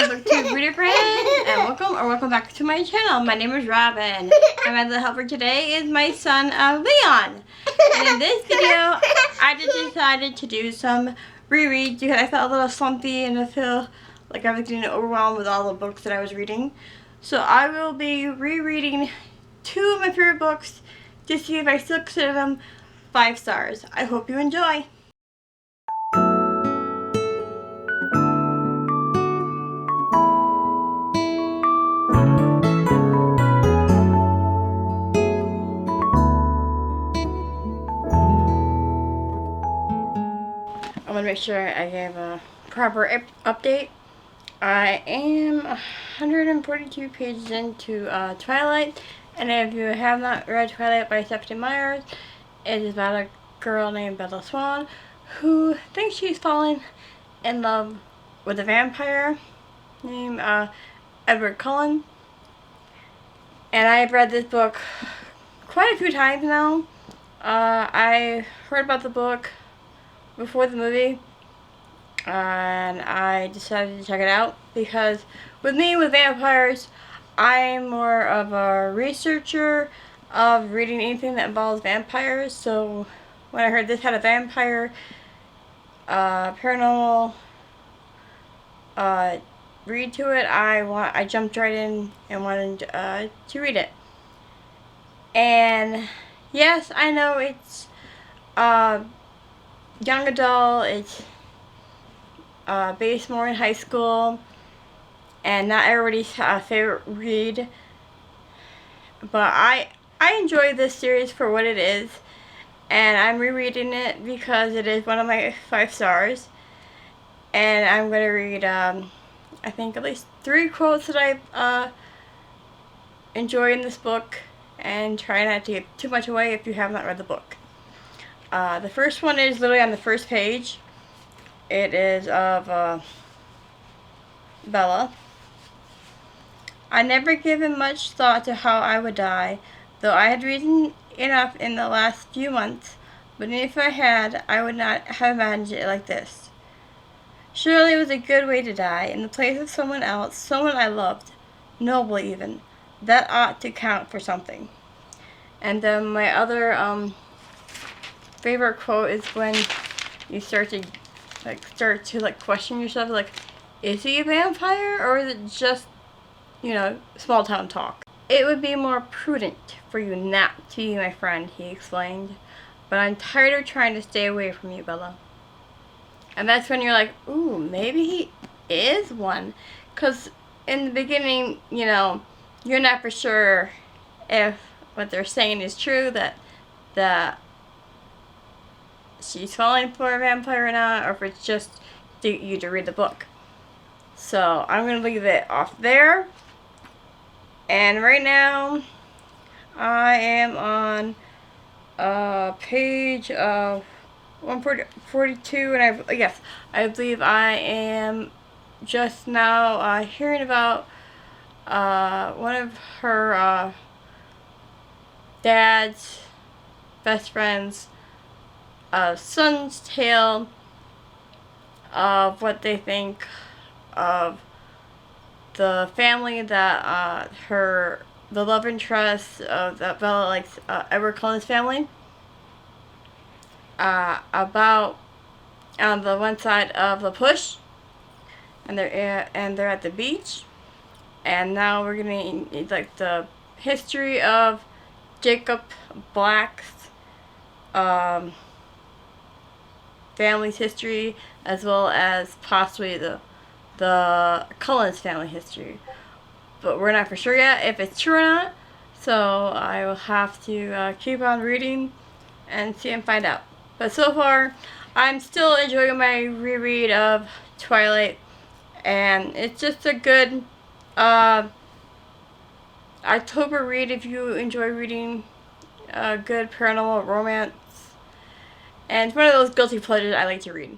booktube reader friends, and welcome back to my channel. My name is Robin, and my little helper today is my son Leon. And in this video, I just decided to do some rereads because I felt a little slumpy and I feel like I was getting overwhelmed with all the books that I was reading. So I will be rereading two of my favorite books to see if I still consider them 5 stars. I hope you enjoy. I want to make sure I give a proper update. I am 142 pages into Twilight, and if you have not read Twilight by Stephanie Myers, it is about a girl named Bella Swan who thinks she's fallen in love with a vampire named Edward Cullen. And I have read this book quite a few times now. I heard about the book before the movie, and I decided to check it out because with vampires, I'm more of a researcher of reading anything that involves vampires. So when I heard this had a vampire paranormal read to it, I jumped right in and wanted to read it. And yes, I know it's young adult, it's based more in high school, and not everybody's favorite read, but I enjoy this series for what it is, and I'm rereading it because it is one of my 5 stars, and I'm going to read I think at least 3 quotes that I enjoy in this book, and try not to give too much away if you have not read the book. The first one is literally on the first page. It is of Bella. I never given much thought to how I would die, though I had reason enough in the last few months, but if I had, I would not have imagined it like this. Surely it was a good way to die, in the place of someone else, someone I loved, noble even. That ought to count for something. And then my other favorite quote is when you start to question yourself, like, is he a vampire or is it just, small town talk? It would be more prudent for you not to be my friend, he explained, but I'm tired of trying to stay away from you, Bella. And that's when you're like, ooh, maybe he is one, because in the beginning, you're not for sure if what they're saying is true, that she's falling for a vampire or not, or if it's just to get you to read the book. So I'm going to leave it off there. And right now, I am on page 142, and I believe I am just now hearing about one of her dad's best friend's son's tale of what they think of the family that the love interest of that Bella likes, Edward Cullen's family, about on the one side of the push, and they're at the beach, and now we're getting like the history of Jacob Black's family's history, as well as possibly the Cullen's family history. But we're not for sure yet if it's true or not, so I will have to keep on reading and see and find out. But so far, I'm still enjoying my reread of Twilight, and it's just a good October read if you enjoy reading good paranormal romance. And it's one of those guilty pleasures I like to read.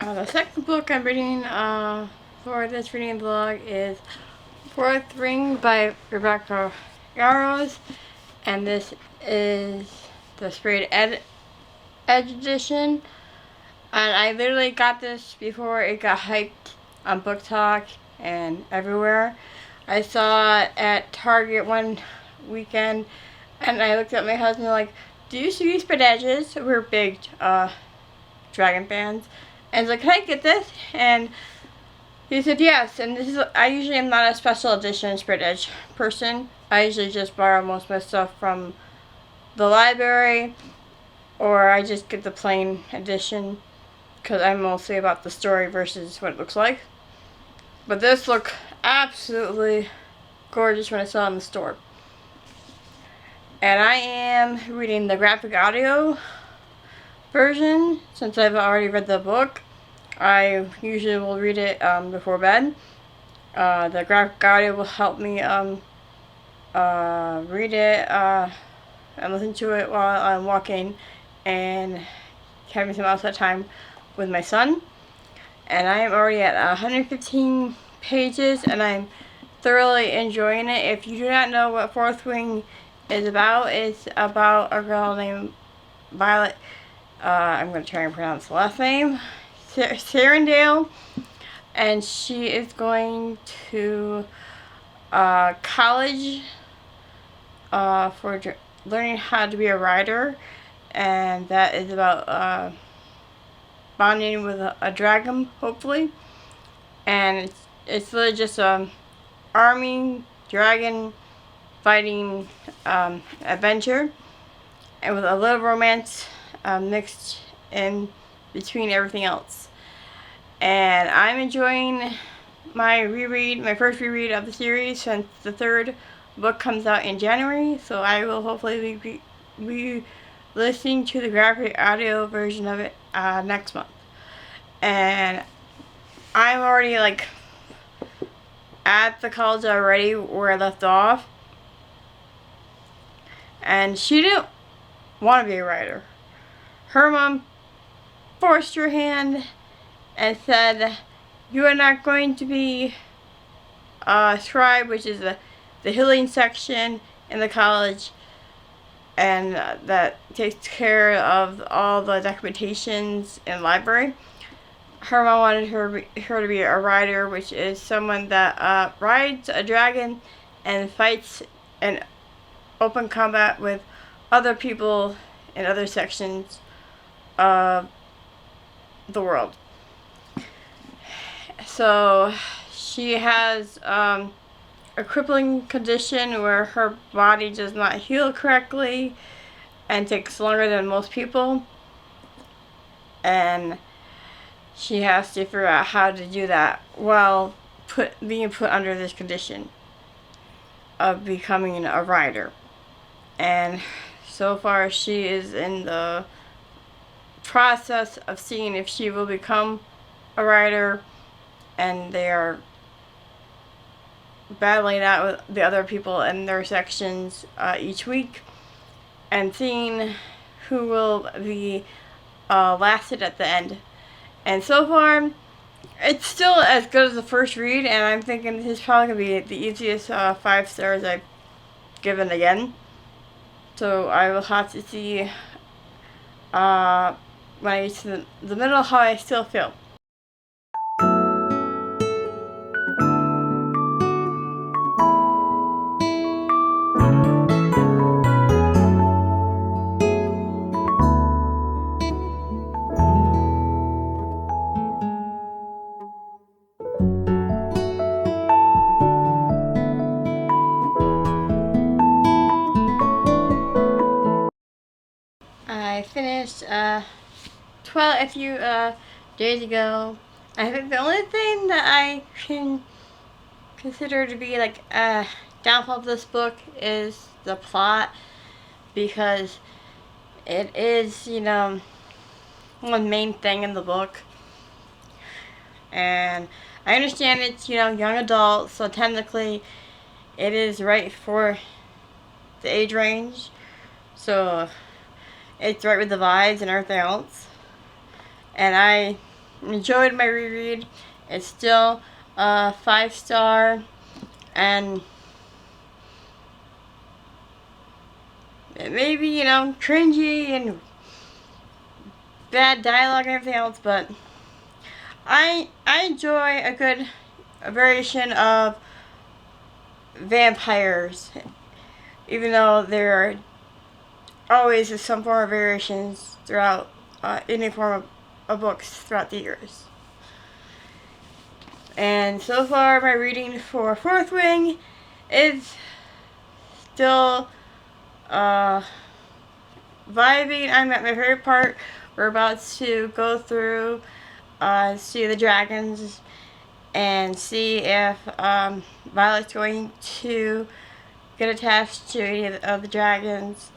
The second book I'm reading for this reading vlog is Fourth Ring by Rebecca Yarros, and this is the sprayed edge edition. And I literally got this before it got hyped on Book Talk and everywhere. I saw it at Target one weekend, and I looked at my husband like, "Do you see these sprayed edges?" We're big Dragon fans. And I was like, "Can I get this?" And he said yes. And this is, I usually am not a special edition spread edge person. I usually just borrow most of my stuff from the library, or I just get the plain edition because I'm mostly about the story versus what it looks like. But this looked absolutely gorgeous when I saw it in the store. And I am reading the graphic audio version since I've already read the book. I usually will read it before bed. The graphic audio will help me read it and listen to it while I'm walking and having some outside time with my son. And I am already at 115 pages, and I'm thoroughly enjoying it. If you do not know what Fourth Wing is about, it's about a girl named Violet. I'm going to try and pronounce the last name. Sarandale. And she is going to college for learning how to be a writer. And that is about bonding with a dragon, hopefully. And it's really just a army dragon fighting adventure, and with a little romance mixed in between everything else. And I'm enjoying my first reread of the series, since the third book comes out in January. So I will hopefully be listening to the graphic audio version of it next month. And I'm already like at the college already where I left off. And she didn't want to be a writer. Her mom forced her hand and said, "You are not going to be a scribe," which is the healing section in the college, and that takes care of all the documentations in the library. Her mom wanted her to be a writer, which is someone that rides a dragon and fights in open combat with other people in other sections of the world. So she has a crippling condition where her body does not heal correctly and takes longer than most people. And she has to figure out how to do that while being put under this condition of becoming a writer. And so far she is in the process of seeing if she will become a writer, and they are battling out with the other people in their sections each week, and seeing who will be lasted at the end. And so far, it's still as good as the first read, and I'm thinking this is probably going to be the easiest 5 stars I've given again. So I will have to see when I get to the middle how I still feel. I finished Twilight a few days ago. I think the only thing that I can consider to be like a downfall of this book is the plot, because it is, one main thing in the book. And I understand it's, young adult, so technically it is right for the age range. So it's right with the vibes and everything else. And I enjoyed my reread. It's still a 5-star, and it may be, cringy and bad dialogue and everything else, but I enjoy a variation of vampires, even though there are always some form of variations throughout any form of books throughout the years. And so far, my reading for Fourth Wing is still vibing. I'm at my favorite part. We're about to go through, see the dragons, and see if Violet's going to get attached to any of the dragons.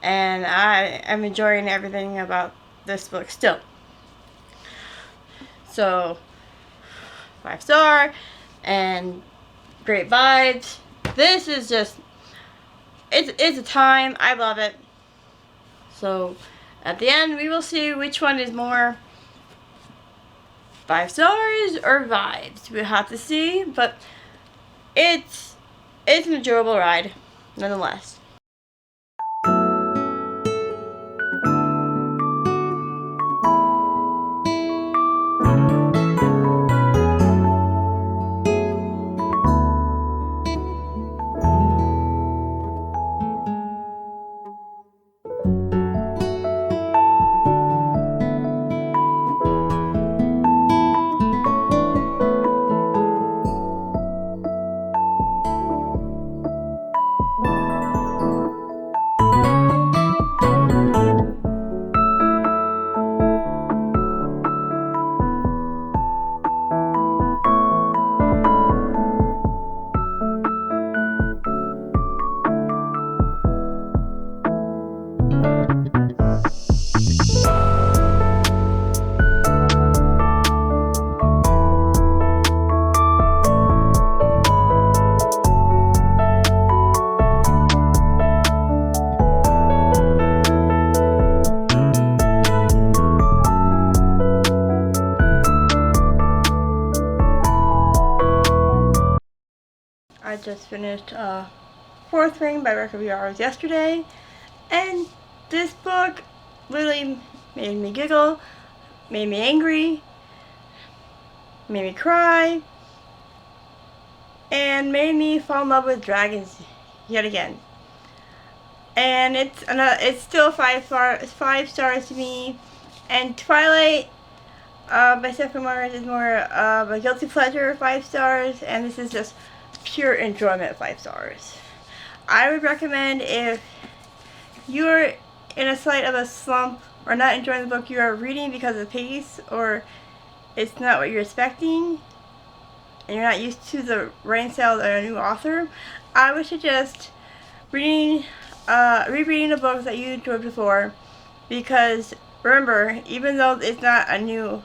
And I am enjoying everything about this book still. So, 5-star and great vibes. This is just, it's a time. I love it. So, at the end, we will see which one is more 5 stars or vibes. We'll have to see, but it's an enjoyable ride, nonetheless. I just finished Fourth Wing by Rebecca Yarros yesterday, and this book literally made me giggle, made me angry, made me cry, and made me fall in love with dragons yet again. And it's still 5 stars to me. And Twilight by Stephanie Myers is more of a guilty pleasure, 5 stars, and this is just pure enjoyment, 5 stars. I would recommend, if you're in a slight of a slump or not enjoying the book you are reading because of the pace, or it's not what you're expecting and you're not used to the writing style of a new author, I would suggest rereading the books that you enjoyed before, because remember, even though it's not a new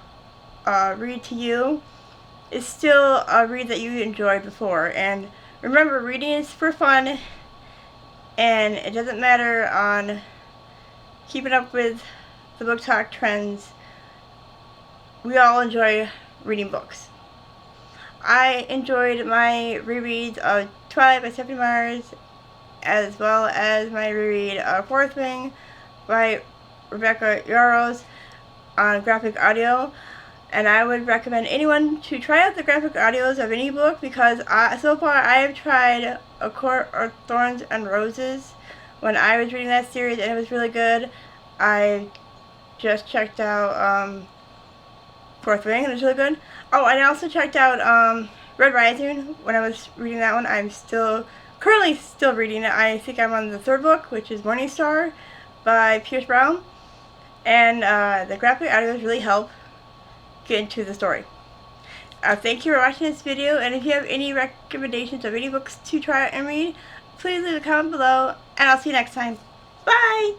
read to you, it's still a read that you enjoyed before. And remember, reading is for fun, and it doesn't matter on keeping up with the book talk trends. We all enjoy reading books. I enjoyed my rereads of Twilight by Stephanie Myers, as well as my reread of Fourth Wing by Rebecca Yarros on graphic audio. And I would recommend anyone to try out the graphic audios of any book, because so far I have tried A Court of Thorns and Roses when I was reading that series, and it was really good. I just checked out Fourth Wing, and it was really good. Oh, and I also checked out Red Rising when I was reading that one. I'm currently still reading it. I think I'm on the 3rd book, which is Morning Star by Pierce Brown. And the graphic audios really help get into the story. Thank you for watching this video, and if you have any recommendations of any books to try out and read, please leave a comment below, and I'll see you next time. Bye!